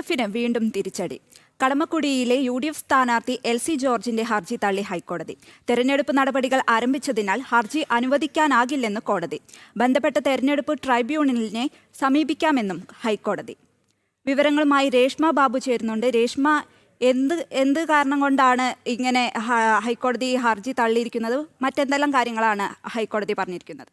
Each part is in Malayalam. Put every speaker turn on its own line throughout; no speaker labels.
UDFന് വീണ്ടും തിരിച്ചടി. കടമക്കുടിയിലെ UDF സ്ഥാനാർത്ഥി LC ജോർജിന്റെ ഹർജി തള്ളി ഹൈക്കോടതി. തെരഞ്ഞെടുപ്പ് നടപടികൾ ആരംഭിച്ചതിനാൽ ഹർജി അനുവദിക്കാനാകില്ലെന്ന് കോടതി. ബന്ധപ്പെട്ട തെരഞ്ഞെടുപ്പ് ട്രൈബ്യൂണലിനെ സമീപിക്കാമെന്നും ഹൈക്കോടതി. വിവരങ്ങളുമായി രേഷ്മ ബാബു ചേരുന്നുണ്ട്. രേഷ്മ, എന്ത് കാരണം കൊണ്ടാണ് ഇങ്ങനെ ഹൈക്കോടതി ഹർജി തള്ളിയിരിക്കുന്നത്? മറ്റെന്തെല്ലാം കാര്യങ്ങളാണ് ഹൈക്കോടതി പറഞ്ഞിരിക്കുന്നത്?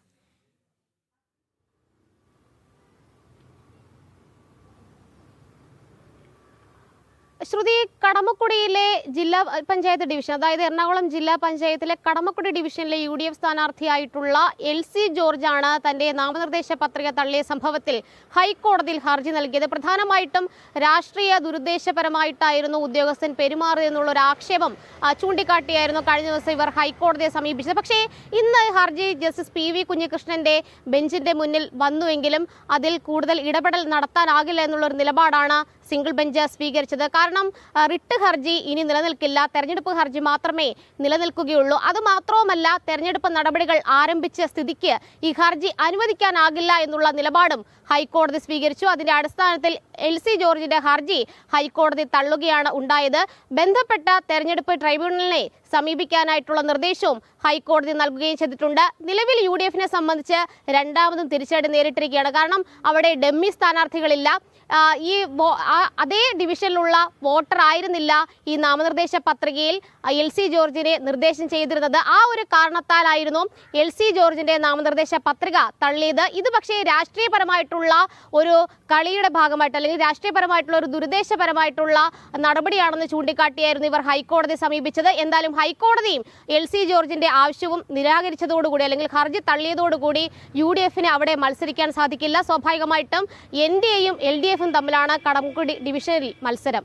ശ്രുതി, കടമക്കുടിയിലെ ജില്ലാ പഞ്ചായത്ത് ഡിവിഷൻ, അതായത് എറണാകുളം ജില്ലാ പഞ്ചായത്തിലെ കടമക്കുടി ഡിവിഷനിലെ UDF സ്ഥാനാർത്ഥിയായിട്ടുള്ള LC ജോർജാണ് തന്റെ നാമനിർദ്ദേശ പത്രിക തള്ളിയ സംഭവത്തിൽ ഹൈക്കോടതിയിൽ ഹർജി നൽകിയത്. പ്രധാനമായിട്ടും രാഷ്ട്രീയ ദുരുദ്ദേശപരമായിട്ടായിരുന്നു ഉദ്യോഗസ്ഥൻ പെരുമാറിയെന്നുള്ള ഒരു ആക്ഷേപം ചൂണ്ടിക്കാട്ടിയായിരുന്നു കഴിഞ്ഞ ദിവസം ഇവർ ഹൈക്കോടതിയെ സമീപിച്ചത്. പക്ഷേ ഇന്ന് ഹർജി ജസ്റ്റിസ് PV കുഞ്ഞികൃഷ്ണന്റെ ബെഞ്ചിന്റെ മുന്നിൽ വന്നുവെങ്കിലും അതിൽ കൂടുതൽ ഇടപെടൽ നടത്താനാകില്ല എന്നുള്ളൊരു നിലപാടാണ് സിംഗിൾ ബെഞ്ച് സ്വീകരിച്ചത്. കാരണം റിട്ട് ഹർജി ഇനി നിലനിൽക്കില്ല, തെരഞ്ഞെടുപ്പ് ഹർജി മാത്രമേ നിലനിൽക്കുകയുള്ളൂ. അതുമാത്രവുമല്ല, തെരഞ്ഞെടുപ്പ് നടപടികൾ ആരംഭിച്ച സ്ഥിതിക്ക് ഈ ഹർജി അനുവദിക്കാനാകില്ല എന്നുള്ള നിലപാടും ഹൈക്കോടതി സ്വീകരിച്ചു. അതിന്റെ അടിസ്ഥാനത്തിൽ LC ജോർജിന്റെ ഹർജി ഹൈക്കോടതി തള്ളുകയാണ് ഉണ്ടായത്. ബന്ധപ്പെട്ട തെരഞ്ഞെടുപ്പ് ട്രൈബ്യൂണലിനെ സമീപിക്കാനായിട്ടുള്ള നിർദ്ദേശവും ഹൈക്കോടതി നൽകുകയും ചെയ്തിട്ടുണ്ട്. നിലവിൽ UDFനെ സംബന്ധിച്ച് രണ്ടാമതും തിരിച്ചടി നേരിട്ടിരിക്കുകയാണ്. കാരണം അവിടെ ഡമ്മി സ്ഥാനാർത്ഥികളില്ല. അതേ ഡിവിഷനിലുള്ള വോട്ടർ ആയിരുന്നില്ല ഈ നാമനിർദ്ദേശ പത്രികയിൽ LC ജോർജിനെ നിർദ്ദേശം ചെയ്തിരുന്നത്. ആ ഒരു കാരണത്താലായിരുന്നു LC ജോർജിന്റെ നാമനിർദ്ദേശ പത്രിക തള്ളിയത്. ഇത് പക്ഷേ രാഷ്ട്രീയപരമായിട്ടുള്ള ഒരു കളിയുടെ ഭാഗമായിട്ട്, അല്ലെങ്കിൽ രാഷ്ട്രീയപരമായിട്ടുള്ള ഒരു ദുരുദ്ദേശപരമായിട്ടുള്ള നടപടിയാണെന്ന് ചൂണ്ടിക്കാട്ടിയായിരുന്നു ഇവർ ഹൈക്കോടതിയെ സമീപിച്ചത്. എന്തായാലും ഹൈക്കോടതിയും LC ജോർജിന്റെ ആവശ്യവും നിരാകരിച്ചതോടുകൂടി, അല്ലെങ്കിൽ ഹർജി തള്ളിയതോടുകൂടി UDFന് അവിടെ മത്സരിക്കാൻ സാധിക്കില്ല. സ്വാഭാവികമായിട്ടും NDAയും LDFും തമ്മിലാണ് കടമക്കുടി ഡിവിഷനിൽ മത്സരം.